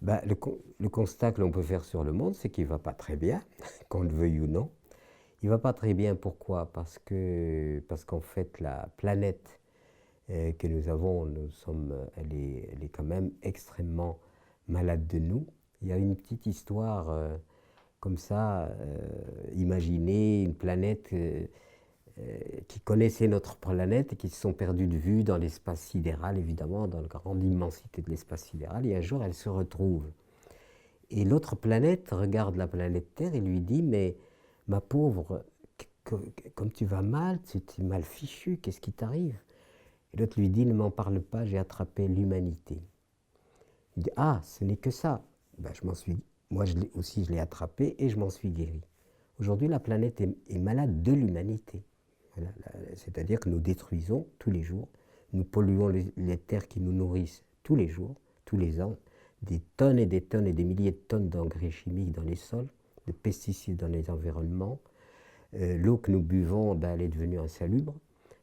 Le constat que l'on peut faire sur le monde, c'est qu'il ne va pas très bien, qu'on le veuille ou non. Il ne va pas très bien, pourquoi? Parce qu'en fait, la planète que nous avons, elle est quand même extrêmement malade de nous. Il y a une petite histoire comme ça, imaginez une planète qui connaissaient notre planète et qui se sont perdues de vue dans l'espace sidéral, évidemment, dans la grande immensité de l'espace sidéral. Et un jour, elles se retrouvent. Et l'autre planète regarde la planète Terre et lui dit, mais ma pauvre, comme tu vas mal, tu es mal fichu, qu'est-ce qui t'arrive? Et l'autre lui dit, ne m'en parle pas, j'ai attrapé l'humanité. Il dit, ah, ce n'est que ça. Ben, moi aussi, je l'ai attrapé et je m'en suis guéri. Aujourd'hui, la planète est malade de l'humanité. Voilà, c'est-à-dire que nous détruisons tous les jours, nous polluons les terres qui nous nourrissent tous les jours, tous les ans, des tonnes et des tonnes et des milliers de tonnes d'engrais chimiques dans les sols, de pesticides dans les environnements. L'eau que nous buvons, ben, elle est devenue insalubre.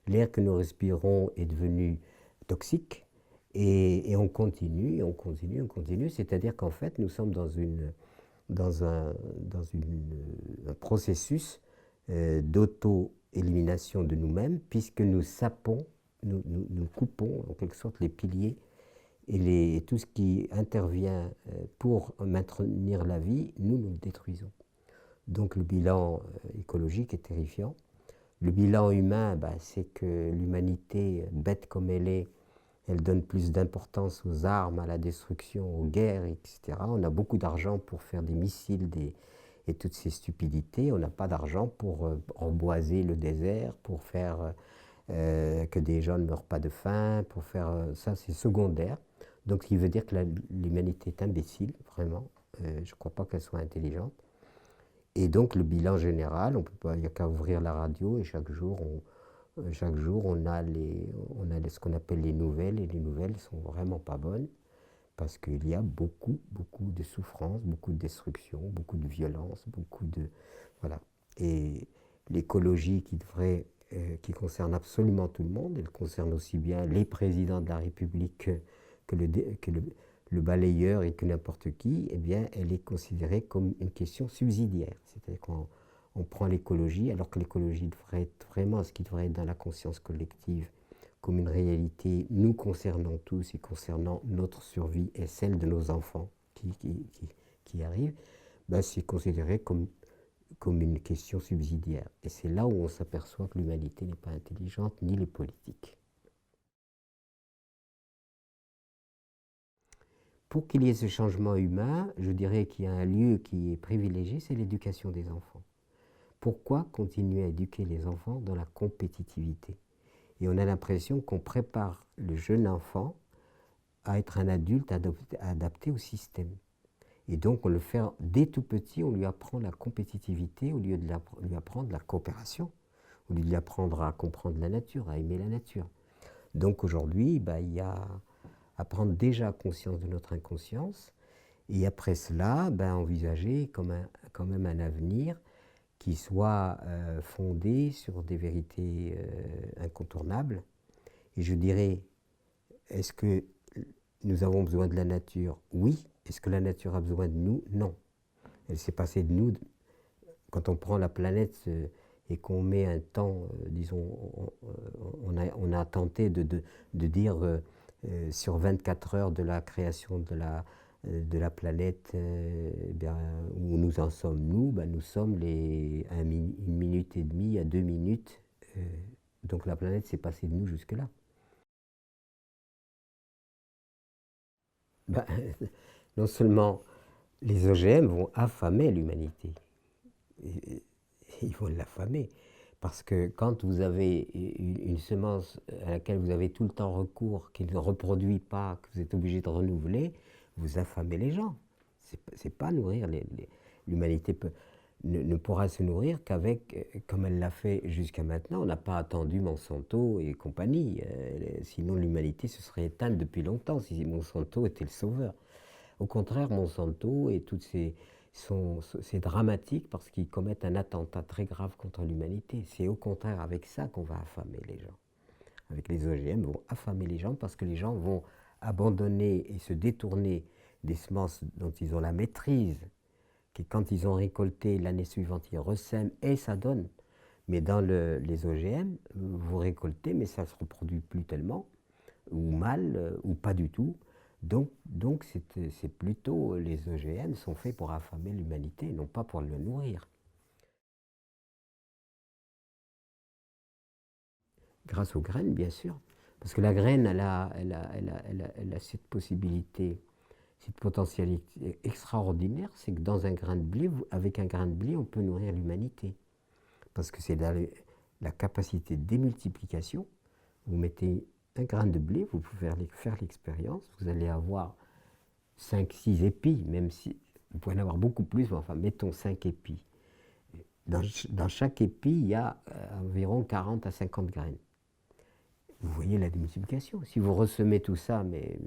L'air que nous respirons est devenu toxique. Et on continue, on continue, on continue. C'est-à-dire qu'en fait, nous sommes dans un processus d'auto-élimination de nous-mêmes, puisque nous sapons, nous coupons en quelque sorte les piliers et tout ce qui intervient pour maintenir la vie, nous le détruisons. Donc le bilan écologique est terrifiant. Le bilan humain, bah, c'est que l'humanité, bête comme elle donne plus d'importance aux armes, à la destruction, aux guerres, etc. On a beaucoup d'argent pour faire des missiles et toutes ces stupidités. On n'a pas d'argent pour emboiser le désert, pour faire que des gens ne meurent pas de faim, pour faire ça, c'est secondaire. Donc, ce qui veut dire que l'humanité est imbécile, vraiment. Je ne crois pas qu'elle soit intelligente. Et donc, le bilan général, il n'y a qu'à ouvrir la radio et chaque jour, on a ce qu'on appelle les nouvelles, et les nouvelles ne sont vraiment pas bonnes parce qu'il y a beaucoup, beaucoup de souffrance, beaucoup de destruction, beaucoup de violence, beaucoup de... Voilà. Et l'écologie qui concerne absolument tout le monde, elle concerne aussi bien les présidents de la République que le balayeur et que n'importe qui, eh bien, elle est considérée comme une question subsidiaire. C'est-à-dire qu'on prend l'écologie, alors que l'écologie devrait être vraiment ce qui devrait être dans la conscience collective, comme une réalité nous concernant tous et concernant notre survie et celle de nos enfants qui arrivent, ben c'est considéré comme une question subsidiaire. Et c'est là où on s'aperçoit que l'humanité n'est pas intelligente, ni les politiques. Pour qu'il y ait ce changement humain, je dirais qu'il y a un lieu qui est privilégié, c'est l'éducation des enfants. Pourquoi continuer à éduquer les enfants dans la compétitivité? Et on a l'impression qu'on prépare le jeune enfant à être un adulte adapté au système. Et donc, on le fait dès tout petit, on lui apprend la compétitivité au lieu de lui apprendre la coopération, au lieu de lui apprendre à comprendre la nature, à aimer la nature. Donc aujourd'hui, bah, il y a à prendre déjà conscience de notre inconscience et après cela, bah, envisager quand même un avenir qui soit fondé sur des vérités incontournables. Et je dirais, est-ce que nous avons besoin de la nature? Oui. Est-ce que la nature a besoin de nous? Non. Elle s'est passée de nous. Quand on prend la planète et qu'on met un temps, disons, on a tenté de dire sur 24 heures de la création de la planète, bien, où nous en sommes nous, ben, nous sommes une minute et demie à 2 minutes. Donc la planète s'est passée de nous jusque-là. Ben, non seulement les OGM vont affamer l'humanité, ils vont l'affamer. Parce que quand vous avez une semence à laquelle vous avez tout le temps recours, qui ne reproduit pas, que vous êtes obligé de renouveler, vous affamez les gens. C'est pas nourrir. L'humanité ne pourra se nourrir qu'avec, comme elle l'a fait jusqu'à maintenant. On n'a pas attendu Monsanto et compagnie. Sinon, l'humanité se serait éteinte depuis longtemps si Monsanto était le sauveur. Au contraire, Monsanto et toutes c'est dramatique parce qu'ils commettent un attentat très grave contre l'humanité. C'est au contraire avec ça qu'on va affamer les gens. Avec les OGM, vont affamer les gens parce que les gens vont abandonner et se détourner des semences dont ils ont la maîtrise, que quand ils ont récolté l'année suivante, ils resèment et ça donne. Mais dans les OGM, vous récoltez, mais ça ne se reproduit plus tellement, ou mal, ou pas du tout. Donc c'est plutôt, les OGM sont faits pour affamer l'humanité, non pas pour le nourrir. Grâce aux graines, bien sûr. Parce que la graine, elle a cette possibilité, cette potentialité extraordinaire, c'est que dans un grain de blé, avec un grain de blé, on peut nourrir l'humanité. Parce que c'est la capacité de démultiplication. Vous mettez un grain de blé, vous pouvez faire l'expérience, vous allez avoir 5-6 épis, même si vous pouvez en avoir beaucoup plus, mais enfin, mettons 5 épis. Dans chaque épi, il y a environ 40 à 50 graines. Vous voyez la démultiplication. Si vous ressemez tout ça, mais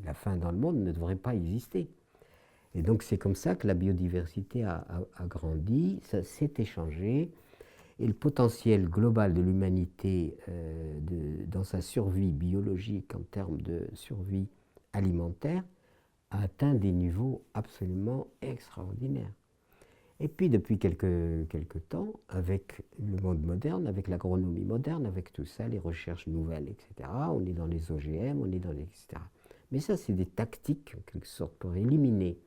la faim dans le monde ne devrait pas exister. Et donc c'est comme ça que la biodiversité a grandi, ça s'est échangé, et le potentiel global de l'humanité dans sa survie biologique en termes de survie alimentaire a atteint des niveaux absolument extraordinaires. Et puis depuis quelques temps, avec le monde moderne, avec l'agronomie moderne, avec tout ça, les recherches nouvelles, etc., on est dans les OGM, on est dans les... etc. Mais ça, c'est des tactiques, en quelque sorte, pour éliminer,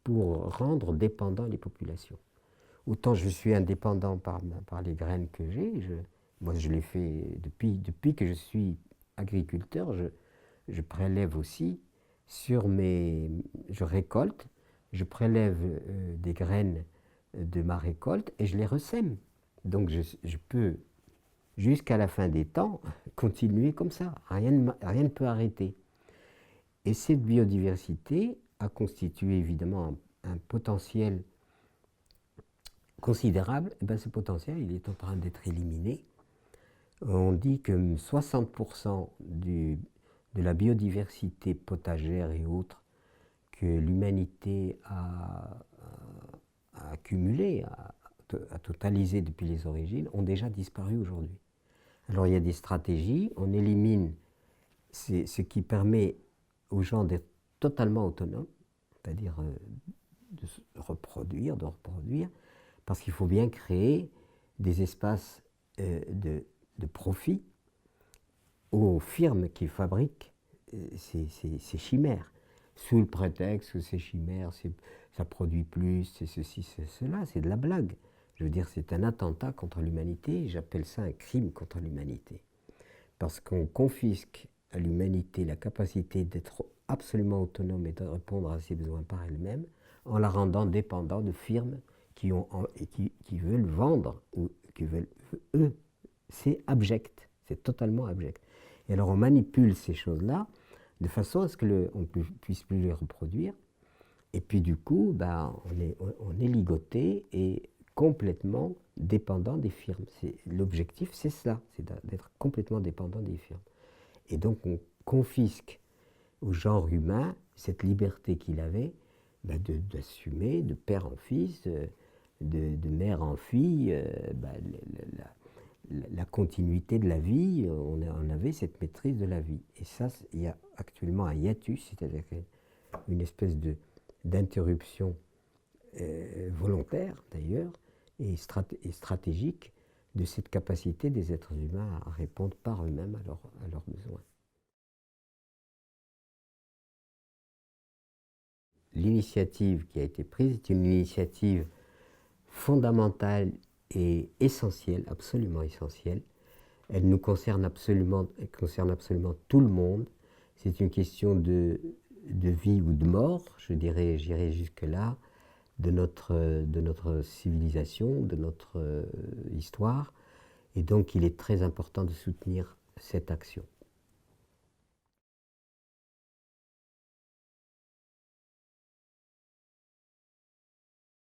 pour rendre dépendants les populations. Autant je suis indépendant par les graines que j'ai, moi je l'ai fait depuis que je suis agriculteur, je prélève aussi je récolte, je prélève des graines de ma récolte et je les ressème. Donc je peux, jusqu'à la fin des temps, continuer comme ça. Rien ne peut arrêter. Et cette biodiversité a constitué évidemment un potentiel considérable. Et bien, ce potentiel, il est en train d'être éliminé. On dit que 60% de la biodiversité potagère et autres que l'humanité a accumulée, a totalisé depuis les origines, ont déjà disparu aujourd'hui. Alors il y a des stratégies, on élimine ce qui permet aux gens d'être totalement autonomes, c'est-à-dire de reproduire, parce qu'il faut bien créer des espaces de profit aux firmes qui fabriquent ces chimères, sous le prétexte que ces chimères, ça produit plus, c'est ceci, c'est cela, c'est de la blague. Je veux dire, c'est un attentat contre l'humanité, j'appelle ça un crime contre l'humanité. Parce qu'on confisque à l'humanité la capacité d'être absolument autonome et de répondre à ses besoins par elle-même, en la rendant dépendante de firmes qui veulent vendre, ou qui veulent, eux, c'est abject, c'est totalement abject. Et alors on manipule ces choses-là de façon à ce qu'on ne puisse plus les reproduire. Et puis du coup, on est ligoté et complètement dépendant des firmes. L'objectif, c'est cela, c'est d'être complètement dépendant des firmes. Et donc on confisque au genre humain cette liberté qu'il avait d'assumer de père en fils, de mère en fille, la continuité de la vie, on avait cette maîtrise de la vie. Et ça, il y a actuellement un hiatus, c'est-à-dire une espèce d'interruption volontaire d'ailleurs et stratégique de cette capacité des êtres humains à répondre par eux-mêmes à leurs besoins. L'initiative qui a été prise est une initiative fondamentale et essentielle, absolument essentielle. Elle nous concerne absolument, tout le monde. C'est une question de vie ou de mort, j'irai jusque-là, de notre civilisation, de notre histoire. Et donc il est très important de soutenir cette action.